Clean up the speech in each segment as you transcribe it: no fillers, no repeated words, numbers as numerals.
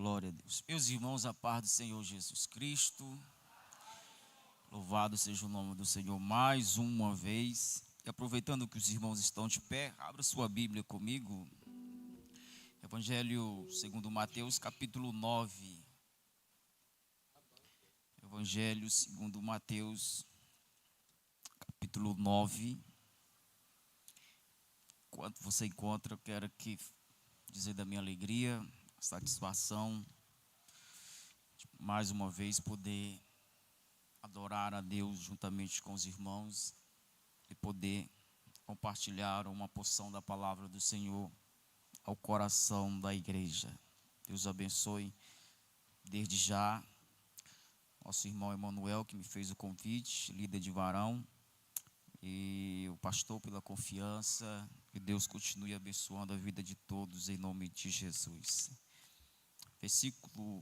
Glória a Deus. Meus irmãos, a paz do Senhor Jesus Cristo. Louvado seja o nome do Senhor mais uma vez. E aproveitando que os irmãos estão de pé, abra sua Bíblia comigo. Evangelho segundo Mateus, capítulo 9. Evangelho segundo Mateus, capítulo 9. Enquanto você encontra, eu quero aqui dizer da minha alegria, satisfação, de mais uma vez poder adorar a Deus juntamente com os irmãos e poder compartilhar uma porção da palavra do Senhor ao coração da igreja. Deus abençoe desde já nosso irmão Emanuel, que me fez o convite, líder de varão, e o pastor pela confiança. Que Deus continue abençoando a vida de todos em nome de Jesus.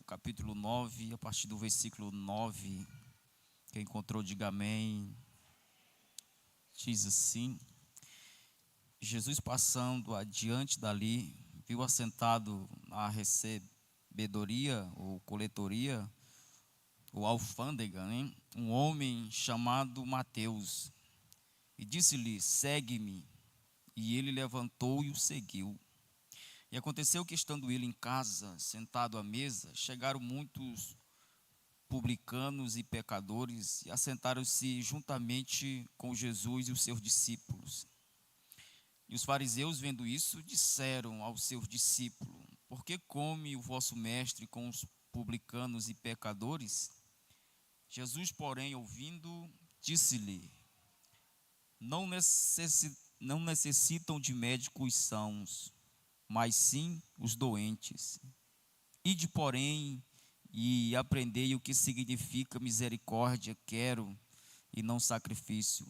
Capítulo 9, a partir do versículo 9, quem encontrou, diga amém. Diz assim: Jesus, passando adiante dali, viu assentado na recebedoria ou coletoria, ou alfândega, né, um homem chamado Mateus, e disse-lhe: segue-me. E ele levantou e o seguiu. E aconteceu que, estando ele em casa, sentado à mesa, chegaram muitos publicanos e pecadores e assentaram-se juntamente com Jesus e os seus discípulos. E os fariseus, vendo isso, disseram aos seus discípulos: por que come o vosso mestre com os publicanos e pecadores? Jesus, porém, ouvindo, disse-lhe: não necessitam de médicos sãos, mas sim os doentes. Ide, porém, e aprendei o que significa misericórdia quero, e não sacrifício,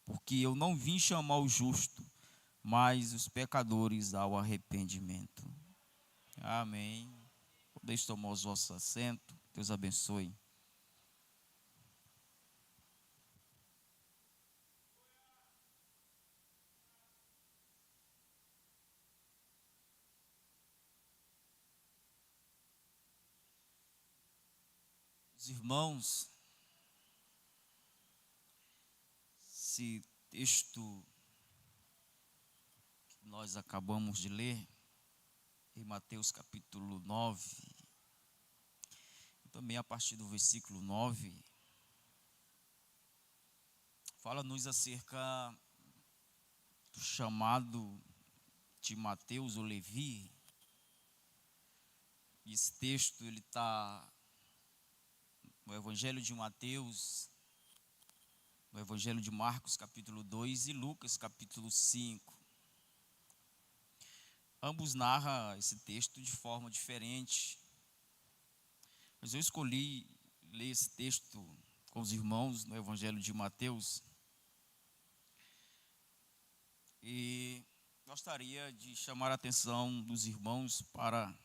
porque eu não vim chamar o justo, mas os pecadores ao arrependimento. Amém. Podeis tomar os vossos assentos. Deus abençoe. Os irmãos, esse texto que nós acabamos de ler, em Mateus capítulo 9, também a partir do versículo 9, fala-nos acerca do chamado de Mateus, ou Levi. E esse texto ele está no Evangelho de Mateus, no Evangelho de Marcos capítulo 2 e Lucas capítulo 5. Ambos narram esse texto de forma diferente, mas eu escolhi ler esse texto com os irmãos no Evangelho de Mateus e gostaria de chamar a atenção dos irmãos para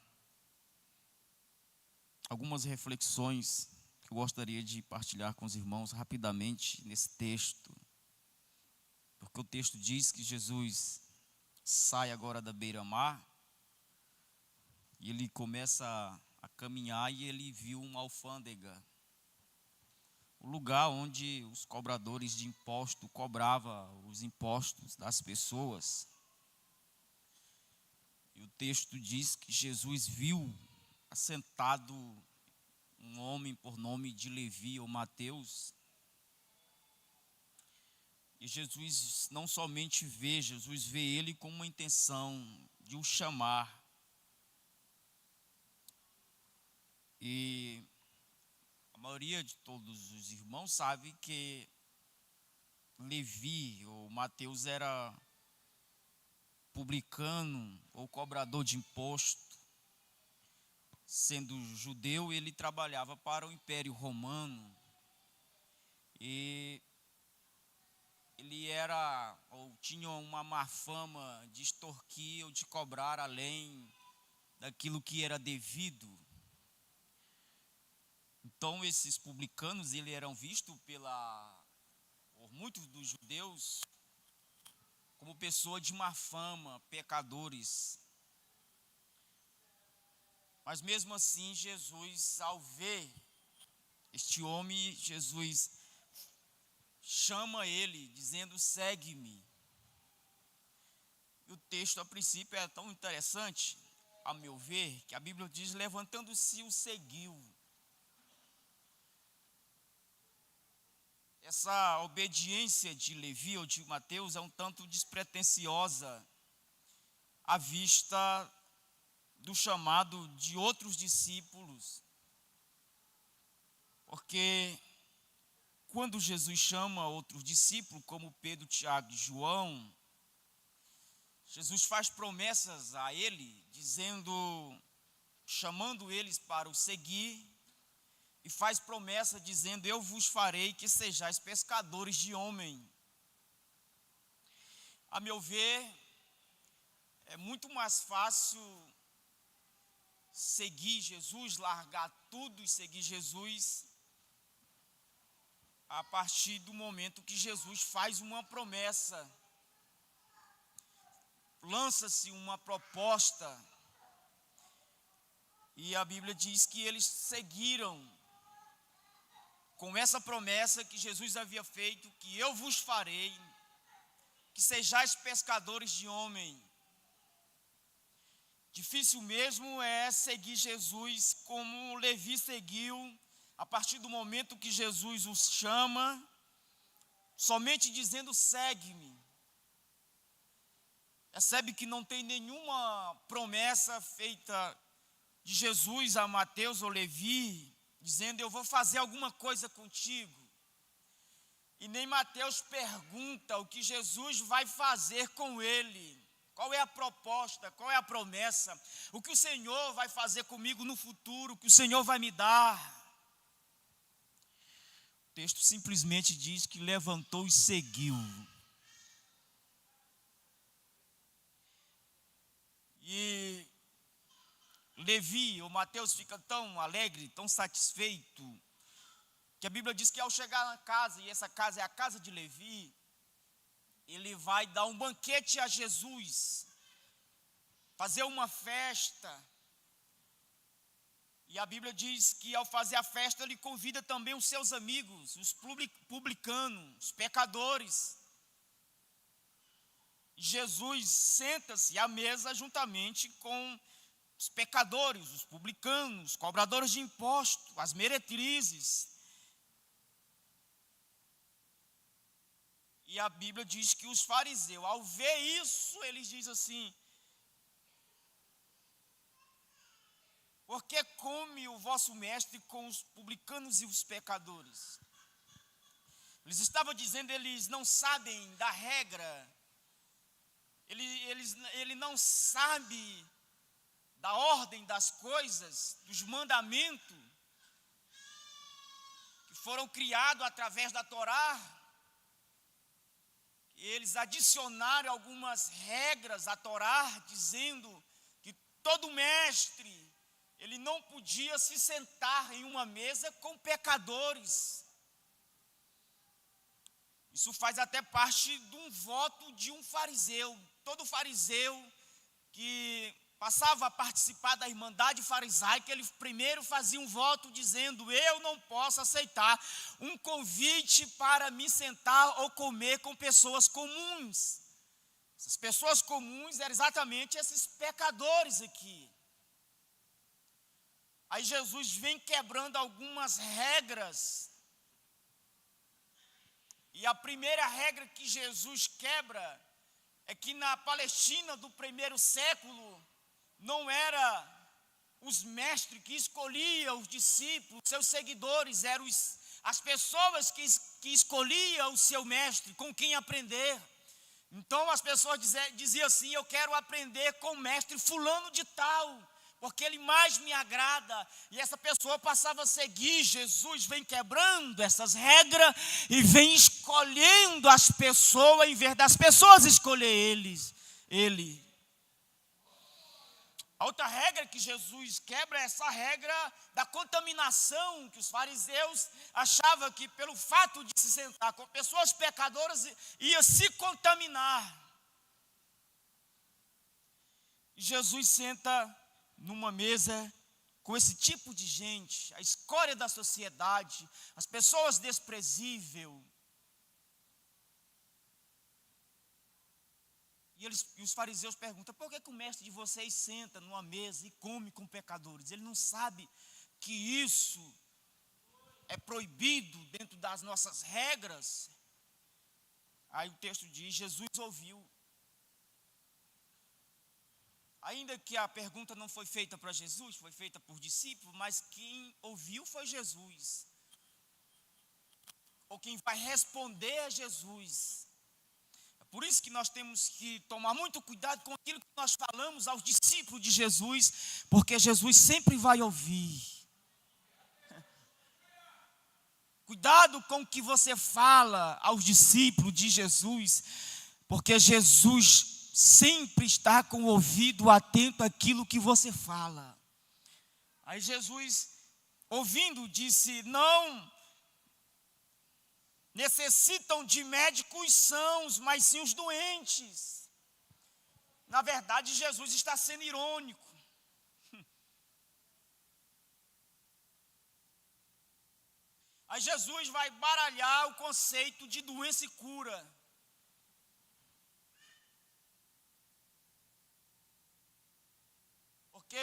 algumas reflexões que eu gostaria de partilhar com os irmãos rapidamente nesse texto, porque o texto diz que Jesus sai agora da beira-mar e ele começa a caminhar e ele viu uma alfândega, o lugar onde os cobradores de imposto cobravam os impostos das pessoas. E o texto diz que Jesus viu assentado um homem por nome de Levi ou Mateus. E Jesus não somente vê, Jesus vê ele com uma intenção de o chamar. E a maioria de todos os irmãos sabe que Levi ou Mateus era publicano ou cobrador de imposto. Sendo judeu, ele trabalhava para o Império Romano. E ele era ou tinha uma má fama de extorquir ou de cobrar além daquilo que era devido. Então esses publicanos eles eram vistos por muitos dos judeus como pessoa de má fama, pecadores. Mas mesmo assim, Jesus, ao ver este homem, Jesus chama ele, dizendo: segue-me. E o texto, a princípio, é tão interessante, a meu ver, que a Bíblia diz: levantando-se, o seguiu. Essa obediência de Levi ou de Mateus é um tanto despretensiosa à vista do chamado de outros discípulos. Porque quando Jesus chama outros discípulos, como Pedro, Tiago e João, Jesus faz promessas a ele, chamando eles para o seguir, e faz promessa dizendo: eu vos farei que sejais pescadores de homem. A meu ver, é muito mais fácil seguir Jesus, largar tudo e seguir Jesus, a partir do momento que Jesus faz uma promessa, lança-se uma proposta, e a Bíblia diz que eles seguiram com essa promessa que Jesus havia feito, que eu vos farei, que sejais pescadores de homem. Difícil mesmo é seguir Jesus como Levi seguiu, a partir do momento que Jesus os chama, somente dizendo: segue-me. Percebe que não tem nenhuma promessa feita de Jesus a Mateus ou Levi, dizendo: eu vou fazer alguma coisa contigo. E nem Mateus pergunta o que Jesus vai fazer com ele. Qual é a proposta, qual é a promessa, o que o Senhor vai fazer comigo no futuro, o que o Senhor vai me dar. O texto simplesmente diz que levantou e seguiu. E Levi, ou Mateus, fica tão alegre, tão satisfeito, que a Bíblia diz que ao chegar na casa, e essa casa é a casa de Levi, ele vai dar um banquete a Jesus, fazer uma festa. E a Bíblia diz que ao fazer a festa, ele convida também os seus amigos, os publicanos, os pecadores. Jesus senta-se à mesa juntamente com os pecadores, os publicanos, cobradores de impostos, as meretrizes. E a Bíblia diz que os fariseus, ao ver isso, eles dizem assim: por que come o vosso mestre com os publicanos e os pecadores? Eles estavam dizendo: eles não sabem da regra, ele não sabe da ordem das coisas, dos mandamentos que foram criados através da Torá. Eles adicionaram algumas regras à Torá, dizendo que todo mestre, ele não podia se sentar em uma mesa com pecadores. Isso faz até parte de um voto de um fariseu. Todo fariseu que passava a participar da Irmandade Farisaica, ele primeiro fazia um voto dizendo: eu não posso aceitar um convite para me sentar ou comer com pessoas comuns. Essas pessoas comuns eram exatamente esses pecadores aqui. Aí Jesus vem quebrando algumas regras. E a primeira regra que Jesus quebra é que na Palestina do primeiro século, não era os mestres que escolhiam os discípulos, seus seguidores, eram as pessoas que escolhiam o seu mestre, com quem aprender. Então as pessoas diziam assim: eu quero aprender com o mestre fulano de tal, porque ele mais me agrada. E essa pessoa passava a seguir. Jesus vem quebrando essas regras e vem escolhendo as pessoas, em vez das pessoas escolher ele. A outra regra que Jesus quebra é essa regra da contaminação, que os fariseus achavam que pelo fato de se sentar com pessoas pecadoras ia se contaminar. Jesus senta numa mesa com esse tipo de gente, a escória da sociedade, as pessoas desprezíveis. E os fariseus perguntam: por que o mestre de vocês senta numa mesa e come com pecadores? Ele não sabe que isso é proibido dentro das nossas regras. Aí o texto diz: Jesus ouviu. Ainda que a pergunta não foi feita para Jesus, foi feita por discípulos, mas quem ouviu foi Jesus. Ou quem vai responder é Jesus. É por isso que nós temos que tomar muito cuidado com aquilo que nós falamos aos discípulos de Jesus, porque Jesus sempre vai ouvir. Cuidado com o que você fala aos discípulos de Jesus, porque Jesus sempre está com o ouvido atento àquilo que você fala. Aí Jesus, ouvindo, disse: não necessitam de médicos sãos, mas sim os doentes. Na verdade, Jesus está sendo irônico. Aí Jesus vai baralhar o conceito de doença e cura. Porque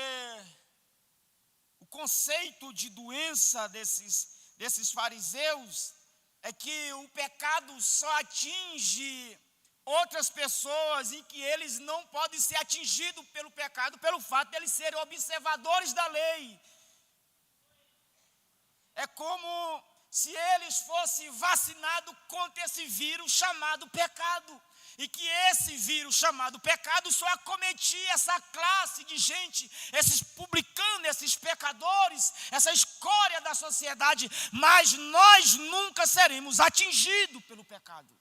o conceito de doença desses fariseus é que o pecado só atinge outras pessoas e que eles não podem ser atingidos pelo pecado pelo fato de eles serem observadores da lei. É como se eles fossem vacinados contra esse vírus chamado pecado. E que esse vírus chamado pecado só acometia essa classe de gente, esses publicanos, esses pecadores, essa escória da sociedade, mas nós nunca seremos atingidos pelo pecado.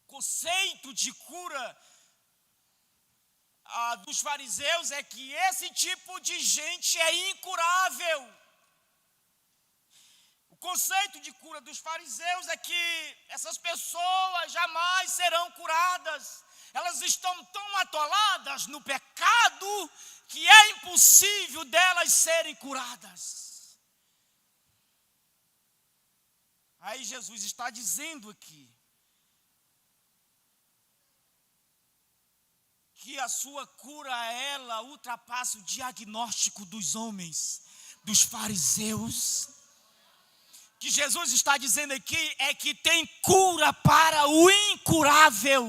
O conceito de cura dos fariseus é que esse tipo de gente é incurável. O conceito de cura dos fariseus é que essas pessoas jamais serão curadas. Elas estão tão atoladas no pecado que é impossível delas serem curadas. Aí Jesus está dizendo aqui que a sua cura, ela ultrapassa o diagnóstico dos homens, dos fariseus. Que Jesus está dizendo aqui é que tem cura para o incurável.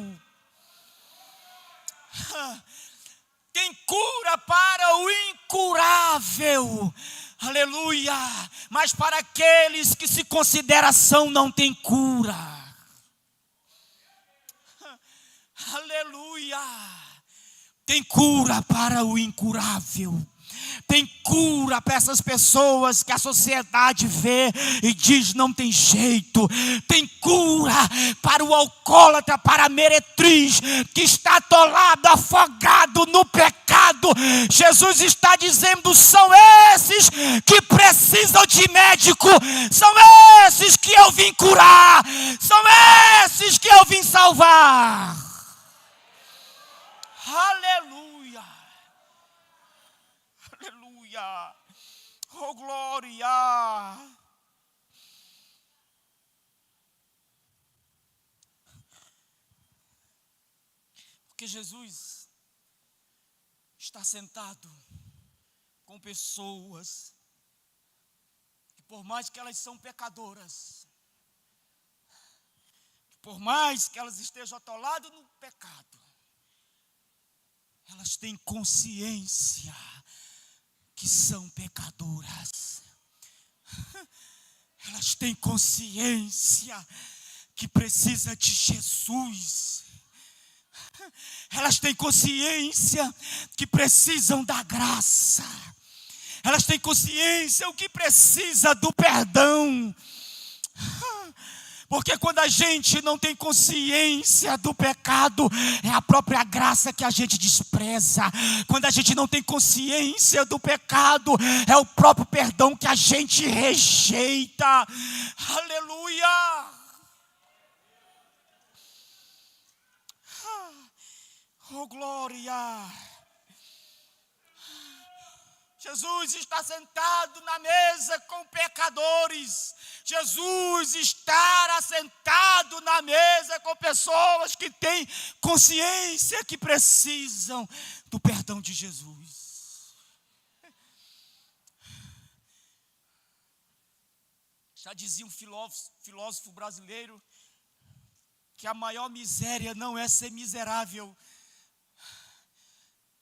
Tem cura para o incurável. Aleluia. Mas para aqueles que se consideram são, não tem cura. Aleluia. Tem cura para o incurável. Tem cura para essas pessoas que a sociedade vê e diz não tem jeito. Tem cura para o alcoólatra, para a meretriz que está atolado, afogado no pecado. Jesus está dizendo: são esses que precisam de médico, são esses que eu vim curar, são esses que eu vim salvar. Aleluia. Aleluia. Oh, glória. Porque Jesus está sentado com pessoas que, por mais que elas são pecadoras, que por mais que elas estejam atoladas no pecado, elas têm consciência que são pecadoras. Elas têm consciência que precisa de Jesus. Elas têm consciência que precisam da graça. Elas têm consciência o que precisa do perdão. Porque quando a gente não tem consciência do pecado, é a própria graça que a gente despreza. Quando a gente não tem consciência do pecado, é o próprio perdão que a gente rejeita. Aleluia! Oh, glória! glória. Jesus está sentado na mesa com pecadores. Jesus está sentado na mesa com pessoas que têm consciência que precisam do perdão de Jesus. Já dizia um filósofo brasileiro que a maior miséria não é ser miserável.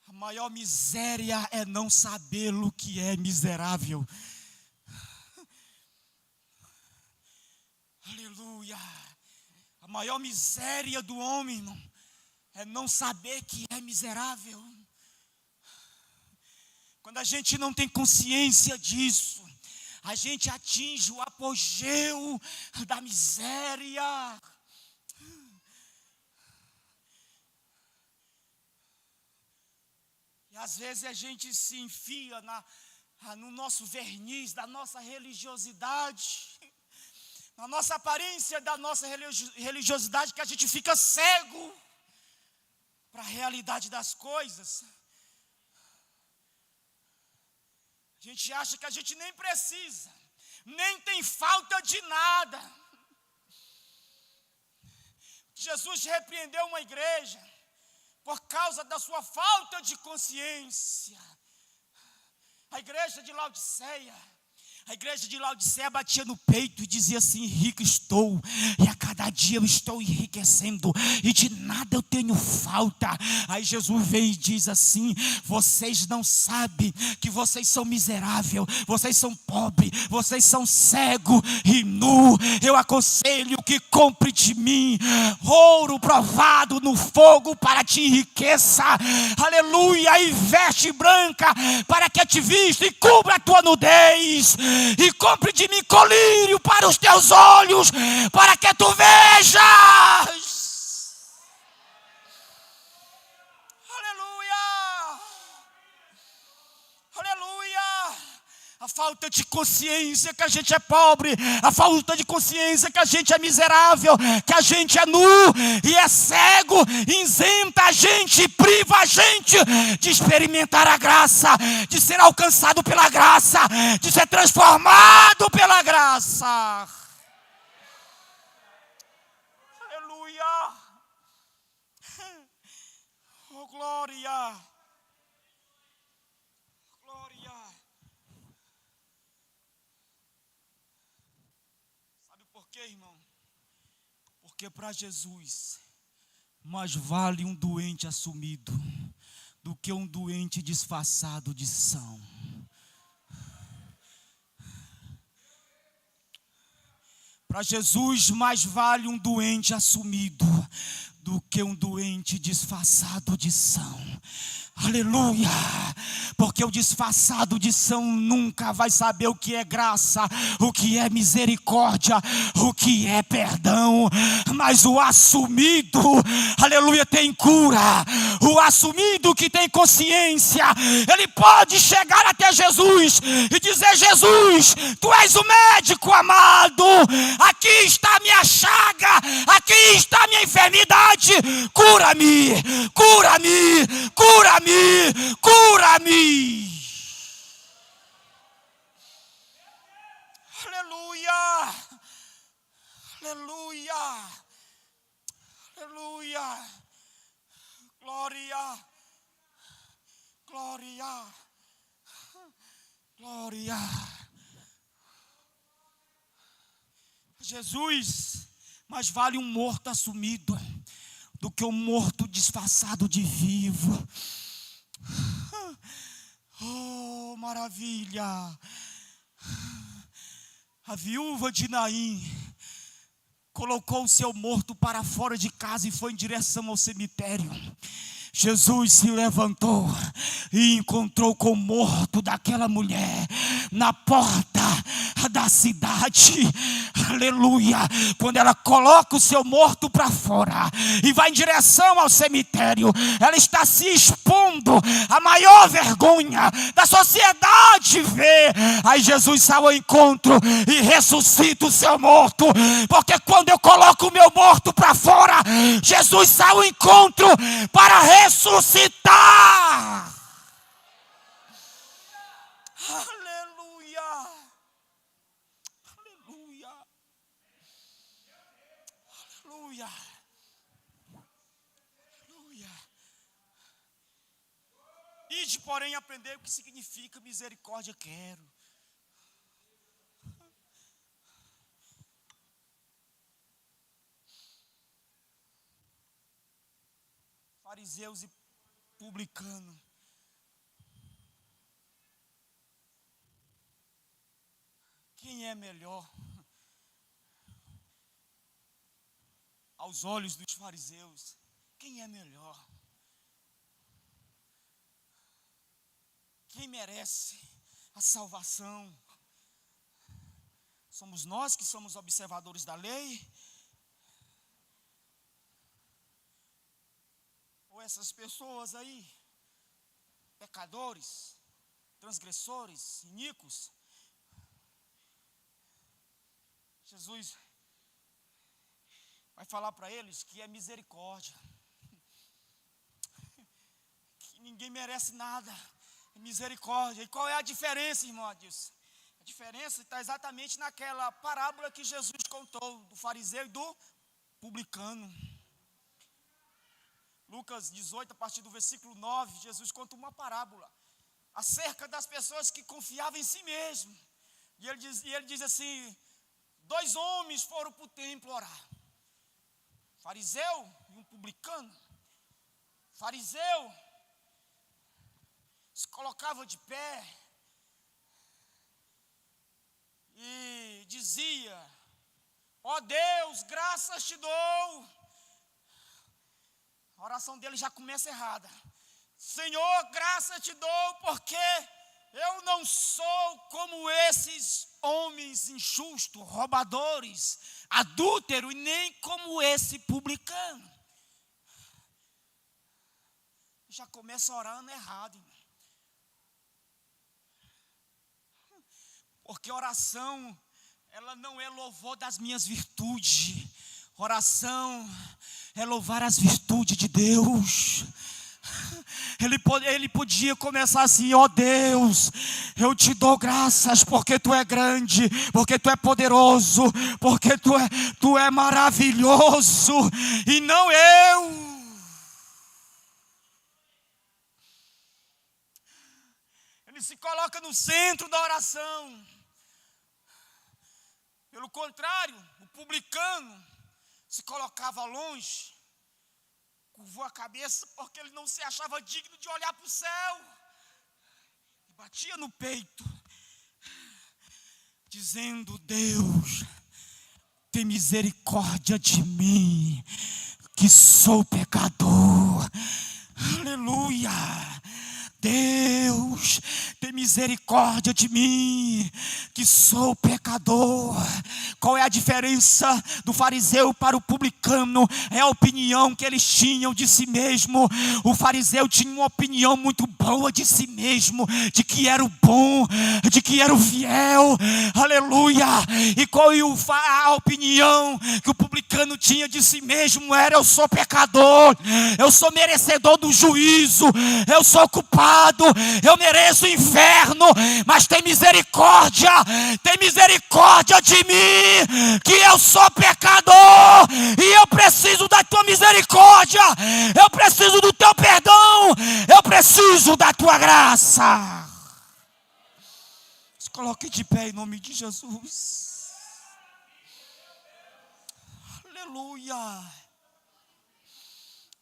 A maior miséria é não saber o que é miserável. Aleluia. A maior miséria do homem, irmão, é não saber que é miserável. Quando a gente não tem consciência disso, a gente atinge o apogeu da miséria. E às vezes a gente se enfia no nosso verniz da nossa religiosidade, na nossa aparência da nossa religiosidade, que a gente fica cego para a realidade das coisas. A gente acha que a gente nem precisa, nem tem falta de nada. Jesus repreendeu uma igreja por causa da sua falta de consciência. A igreja de Laodiceia batia no peito e dizia assim: rico estou, e a cada dia eu estou enriquecendo, e de nada eu tenho falta. Aí Jesus vem e diz assim: vocês não sabem que vocês são miseráveis, vocês são pobres, vocês são cegos e nu. Eu aconselho que compre de mim ouro provado no fogo para te enriqueça, aleluia, e veste branca para que te vista e cubra a tua nudez, e compre de mim colírio para os teus olhos, para que tu vejas. Aleluia, aleluia. A falta de consciência que a gente é pobre, a falta de consciência que a gente é miserável, que a gente é nu e é cego, isenta a gente, priva a gente de experimentar a graça, de ser alcançado pela graça, de ser transformado pela graça. Aleluia. Oh, glória. Por quê, irmão? Porque para Jesus, mais vale um doente assumido do que um doente disfarçado de são. Para Jesus, mais vale um doente assumido do que um doente disfarçado de são. Aleluia, porque o disfarçado de são nunca vai saber o que é graça, o que é misericórdia, o que é perdão, mas o assumido, aleluia, tem cura. O assumido que tem consciência, ele pode chegar até Jesus e dizer: Jesus, tu és o médico amado, aqui está a minha chaga, aqui está a minha enfermidade, cura-me, cura-me, cura-me, cura-me. Aleluia, aleluia, aleluia, glória, glória, glória. Jesus, mais vale um morto assumido do que um morto disfarçado de vivo. Oh, maravilha. A viúva de Naim colocou o seu morto para fora de casa e foi em direção ao cemitério. Jesus se levantou e encontrou com o morto daquela mulher na porta da cidade. Aleluia. Quando ela coloca o seu morto para fora e vai em direção ao cemitério, ela está se expondo à maior vergonha da sociedade ver. Aí Jesus sai ao encontro e ressuscita o seu morto, porque quando eu coloco o meu morto para fora, Jesus sai ao encontro para ressuscitar ressuscitar. Aleluia. Aleluia. Aleluia. Aleluia. Ide, porém, aprender o que significa misericórdia quero. Fariseus e publicanos. Quem é melhor? Aos olhos dos fariseus, quem é melhor? Quem merece a salvação? Somos nós que somos observadores da lei? Ou essas pessoas aí, pecadores, transgressores, iníquos? Jesus vai falar para eles que é misericórdia, que ninguém merece nada, é misericórdia. E qual é a diferença, irmão? Disso? A diferença está exatamente naquela parábola que Jesus contou, do fariseu e do publicano. Lucas 18, a partir do versículo 9, Jesus conta uma parábola acerca das pessoas que confiavam em si mesmo. E ele diz assim: 2 homens foram para o templo orar, fariseu e um publicano. Fariseu se colocava de pé e dizia: ó Deus, graças te dou. A oração dele já começa errada. Senhor, graças te dou, porque eu não sou como esses homens injustos, roubadores, adúlteros, e nem como esse publicano. Já começa orando errado, irmão. Porque oração, ela não é louvor das minhas virtudes. Oração é louvar as virtudes de Deus. Ele podia começar assim: ó Deus, eu te dou graças porque tu é grande, porque tu é poderoso, porque tu é maravilhoso, e não eu. Ele se coloca no centro da oração. Pelo contrário, o publicano se colocava longe, curvou a cabeça porque ele não se achava digno de olhar para o céu, e batia no peito, dizendo: Deus, tem misericórdia de mim, que sou pecador. Aleluia. Deus, tem misericórdia de mim, que sou pecador. Qual é a diferença do fariseu para o publicano? É a opinião que eles tinham de si mesmo. O fariseu tinha uma opinião muito boa de si mesmo, de que era o bom, de que era o fiel. Aleluia. E qual é a opinião que o publicano tinha de si mesmo? Era: eu sou pecador, eu sou merecedor do juízo, eu sou culpado, eu mereço o inferno, mas tem misericórdia de mim, que eu sou pecador, e eu preciso da tua misericórdia, eu preciso do teu perdão, eu preciso da tua graça. Se coloque de pé em nome de Jesus. Aleluia.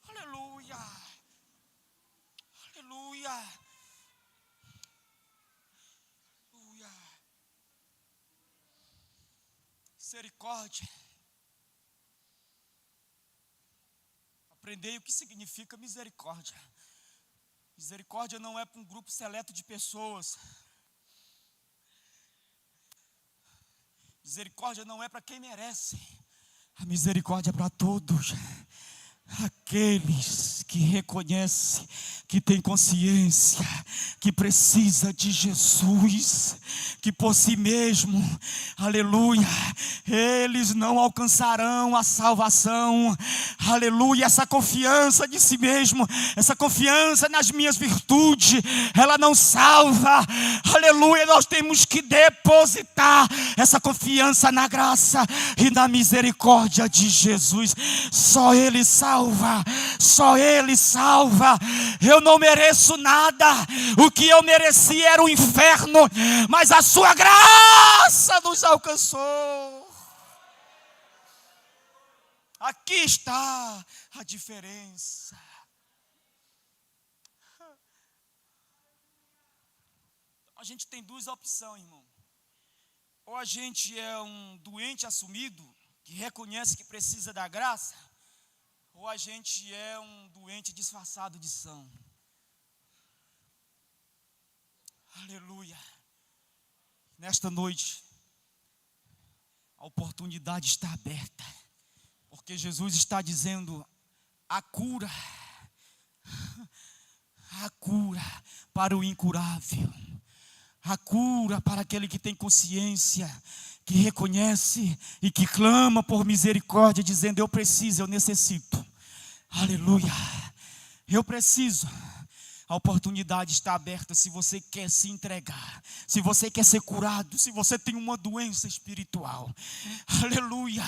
Aleluia. Aleluia. Aleluia. Misericórdia. Aprendei o que significa misericórdia. Misericórdia não é para um grupo seleto de pessoas. Misericórdia não é para quem merece. A misericórdia é para todos aqueles que reconhecem que tem consciência que precisa de Jesus, que por si mesmo, aleluia, eles não alcançarão a salvação, aleluia. Essa confiança de si mesmo, essa confiança nas minhas virtudes, ela não salva, aleluia. Nós temos que depositar essa confiança na graça e na misericórdia de Jesus. Só Ele salva, só Ele salva. Eu não mereço nada, o que eu mereci era o inferno, mas a sua graça nos alcançou. Aqui está a diferença. A gente tem duas opções, irmão. Ou a gente é um doente assumido, que reconhece que precisa da graça, ou a gente é um doente disfarçado de são. Aleluia. Nesta noite, a oportunidade está aberta, porque Jesus está dizendo: a cura para o incurável, a cura para aquele que tem consciência, que reconhece e que clama por misericórdia, dizendo: eu preciso, eu necessito. Aleluia, eu preciso. A oportunidade está aberta. Se você quer se entregar, se você quer ser curado, se você tem uma doença espiritual, aleluia,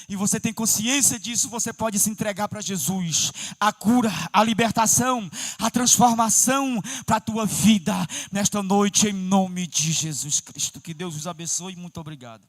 e você tem consciência disso, você pode se entregar para Jesus. A cura, a libertação, a transformação para a tua vida nesta noite, em nome de Jesus Cristo. Que Deus os abençoe. Muito obrigado.